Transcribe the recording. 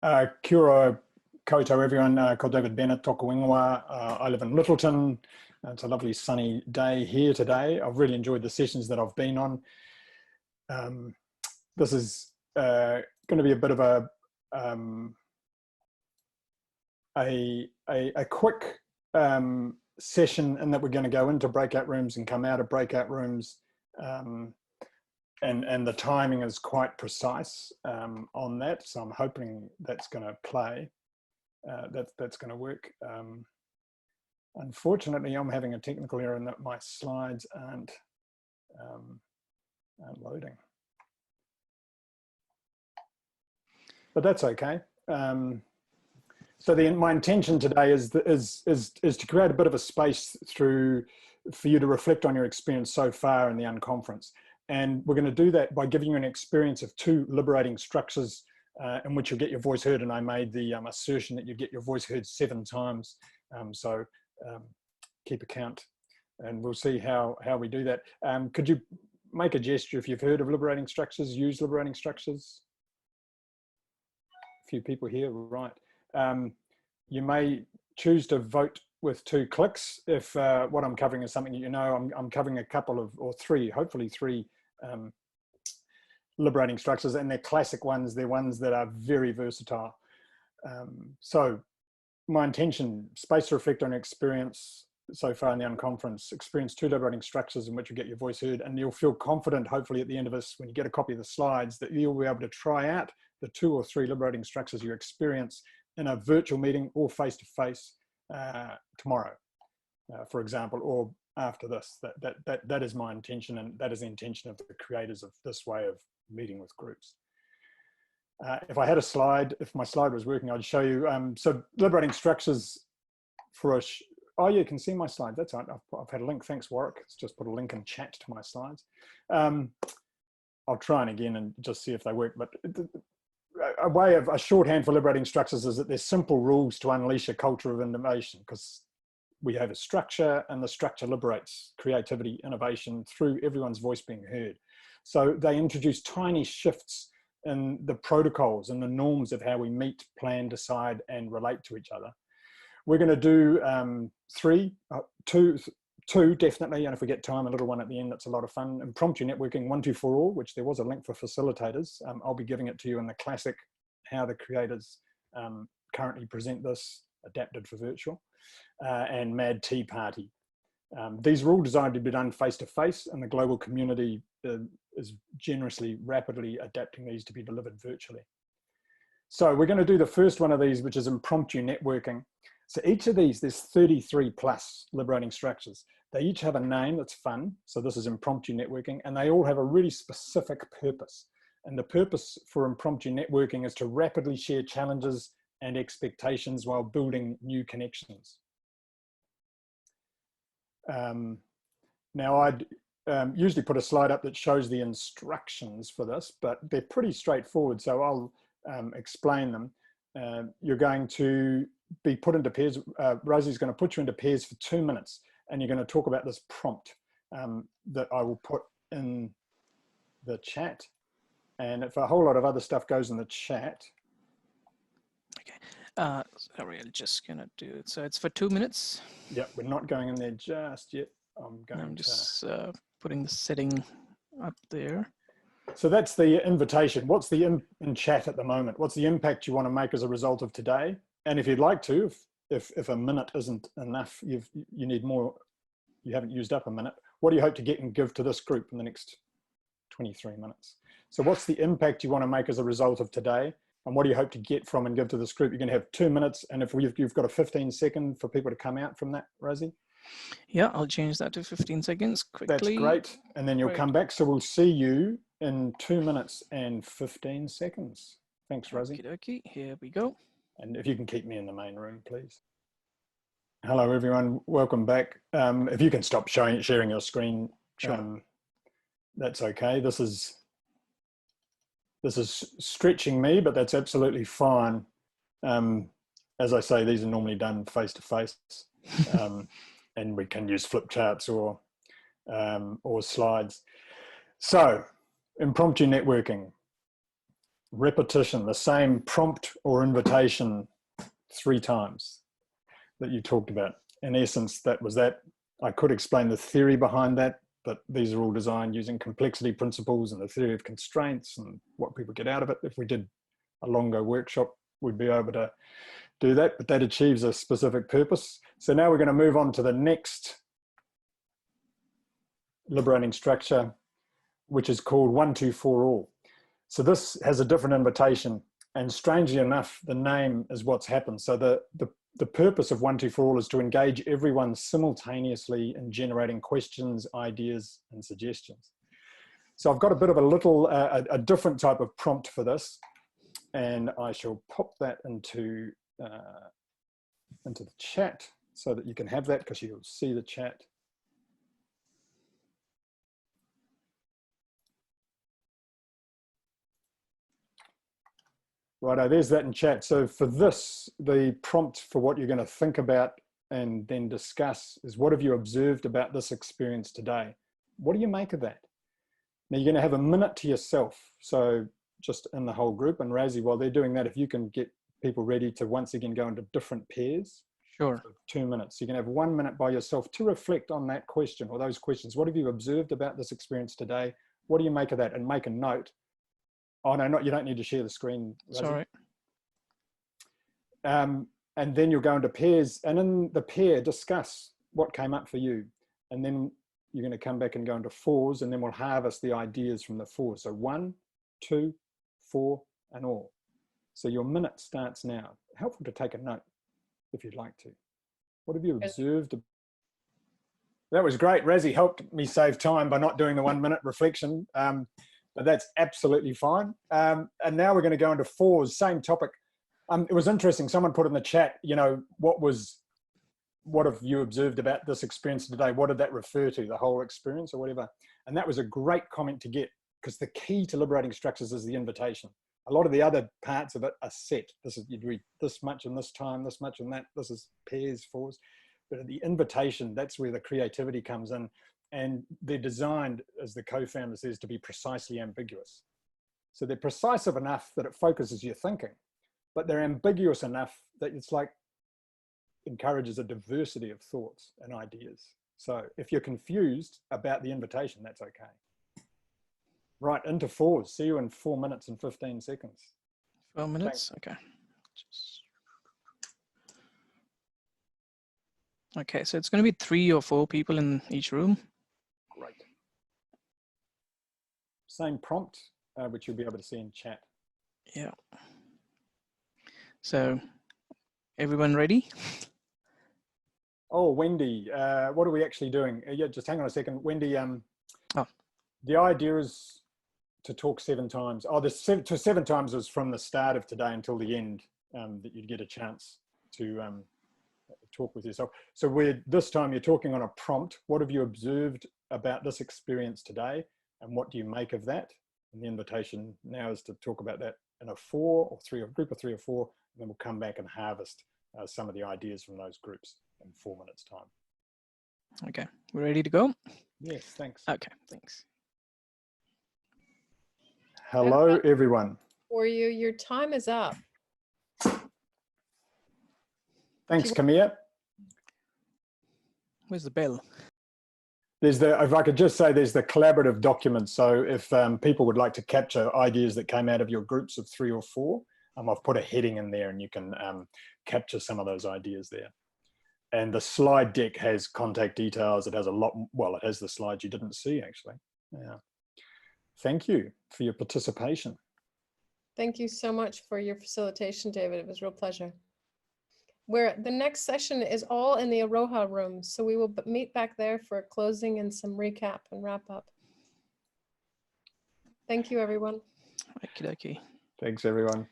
Kia ora koutou everyone, ko David Bennett, toko ingoa. I live in Littleton. It's a lovely sunny day here today. I've really enjoyed the sessions that I've been on. This is going to be a bit of a quick session in that we're going to go into breakout rooms and come out of breakout rooms. And the timing is quite precise on that, so I'm hoping that's going to play, that's going to work. Unfortunately, I'm having a technical error in that my slides aren't loading, but that's okay. So my intention today is to create a bit of a space for you to reflect on your experience so far in the Unconference. And we're going to do that by giving you an experience of two liberating structures in which you'll get your voice heard. And I made the assertion that you get your voice heard 7 times. So keep a count and we'll see how we do that. Could you make a gesture if you've heard of liberating structures, use liberating structures? A few people here, right. You may choose to vote with 2 clicks if what I'm covering is something that you know. I'm covering a couple of, or 3, hopefully 3 liberating structures, and they're classic ones. They're ones that are very versatile. So my intention, space to reflect on your experience so far in the Unconference, experience 2 liberating structures in which you get your voice heard, and you'll feel confident, hopefully at the end of this, when you get a copy of the slides, that you'll be able to try out the 2 or 3 liberating structures you experience in a virtual meeting or face-to-face tomorrow, for example, or after this. That is my intention, and that is the intention of the creators of this way of meeting with groups. If I had a slide, if my slide was working, I'd show you. So liberating structures for a, oh yeah, you can see my slide. That's right. I've had a link. Thanks, Warwick. Let's just put a link in chat to my slides. I'll try and again and just see if they work. But a shorthand for liberating structures is that there's simple rules to unleash a culture of innovation, because we have a structure, and the structure liberates creativity, innovation through everyone's voice being heard. So they introduce tiny shifts in the protocols and the norms of how we meet, plan, decide, and relate to each other. We're going to do 2 definitely, and if we get time, a little one at the end. That's a lot of fun. Impromptu networking 1, 2, 4 all, which there was a link for facilitators. I'll be giving it to you in the classic, how the creators currently present this, adapted for virtual, and Mad Tea Party. These are all designed to be done face-to-face, and the global community is generously, rapidly adapting these to be delivered virtually. So we're going to do the first one of these, which is impromptu networking. So each of these, there's 33 plus liberating structures. They each have a name that's fun. So this is impromptu networking, and they all have a really specific purpose. And the purpose for impromptu networking is to rapidly share challenges and expectations while building new connections. Now I'd usually put a slide up that shows the instructions for this, but they're pretty straightforward. So I'll explain them. You're going to be put into pairs. Rosie's going to put you into pairs for 2 minutes, and you're going to talk about this prompt that I will put in the chat. And if a whole lot of other stuff goes in the chat. Okay. Sorry, I'm just going to do it. So it's for 2 minutes. Yeah, we're not going in there just yet. I'm just putting the setting up there. So that's the invitation. What's the in chat at the moment? What's the impact you want to make as a result of today? And if you'd like to, if a minute isn't enough, you need more, you haven't used up a minute, what do you hope to get and give to this group in the next 23 minutes? So what's the impact you want to make as a result of today? And what do you hope to get from and give to this group? You're going to have 2 minutes. And if you've got a 15-second for people to come out from that, Rosie? Yeah, I'll change that to 15 seconds quickly. That's great. And then you'll come back. So we'll see you in 2 minutes and 15 seconds. Thanks, Rosie. Okie dokie, here we go. And if you can keep me in the main room, please. Hello, everyone. Welcome back. If you can stop sharing your screen, sure. That's okay. This is stretching me, but that's absolutely fine. As I say, these are normally done face-to-face, and we can use flip charts or slides. So, impromptu networking. repetition, the same prompt or invitation 3 times that you talked about. In essence, that was that. I could explain the theory behind that, but these are all designed using complexity principles and the theory of constraints and what people get out of it. If we did a longer workshop, we'd be able to do that, but that achieves a specific purpose. So now we're going to move on to the next liberating structure, which is called 1, 2, 4 all. So this has a different invitation, and strangely enough, the name is what's happened. So the purpose of 1, 2, 4 all is to engage everyone simultaneously in generating questions, ideas, and suggestions. So I've got a bit of a different type of prompt for this, and I shall pop that into the chat so that you can have that, because you'll see the chat. Righto, there's that in chat. So for this, the prompt for what you're going to think about and then discuss is, what have you observed about this experience today? What do you make of that? Now you're going to have a minute to yourself. So just in the whole group, and Razzie, while they're doing that, if you can get people ready to once again go into different pairs. Sure. 2 minutes. You can have 1 minute by yourself to reflect on that question or those questions. What have you observed about this experience today? What do you make of that? And make a note. Oh no, you don't need to share the screen, Razzie. Sorry. And then you'll go into pairs, and in the pair, discuss what came up for you. And then you're going to come back and go into 4s, and then we'll harvest the ideas from the 4s. So 1, 2, 4, and all. So your minute starts now. Helpful to take a note if you'd like to. What have you observed? That was great. Razzie helped me save time by not doing the 1 minute reflection. But that's absolutely fine. And now we're going to go into 4s, same topic. It was interesting. Someone put in the chat, you know, what have you observed about this experience today? What did that refer to, the whole experience or whatever? And that was a great comment to get, because the key to liberating structures is the invitation. A lot of the other parts of it are set. This is, you'd read this much in this time, this much in that. This is pairs, 4s. But the invitation, that's where the creativity comes in. And they're designed, as the co-founder says, to be precisely ambiguous. So they're precise enough that it focuses your thinking, but they're ambiguous enough that it's like encourages a diversity of thoughts and ideas. So if you're confused about the invitation, that's okay. Right, into 4s. See you in 4 minutes and 15 seconds. 4 minutes, Thanks. okay. Okay, so it's going to be 3 or 4 people in each room. Great. Same prompt, which you'll be able to see in chat. Yeah. So, everyone ready? Oh, Wendy, what are we actually doing? Yeah, just hang on a second. Wendy, Oh. The idea is to talk 7 times. Oh, the 7 times was from the start of today until the end, that you'd get a chance to talk with yourself. So this time you're talking on a prompt. What have you observed about this experience today? And what do you make of that? And the invitation now is to talk about that in a 4 or 3, or group of 3 or 4, and then we'll come back and harvest some of the ideas from those groups in 4 minutes time. Okay, we're ready to go? Yes, thanks. Okay, thanks. Hello, everyone. For you, your time is up. Thanks, Camille. Where's the bell? If I could just say, there's the collaborative document. So if people would like to capture ideas that came out of your groups of 3 or 4, I've put a heading in there, and you can capture some of those ideas there. And the slide deck has contact details. It has a lot, well, it has the slides you didn't see, actually. Yeah. Thank you for your participation. Thank you so much for your facilitation, David. It was a real pleasure. The next session is all in the Aroha room. So we will meet back there for a closing and some recap and wrap up. Thank you, everyone. Okie dokie. Thanks, everyone.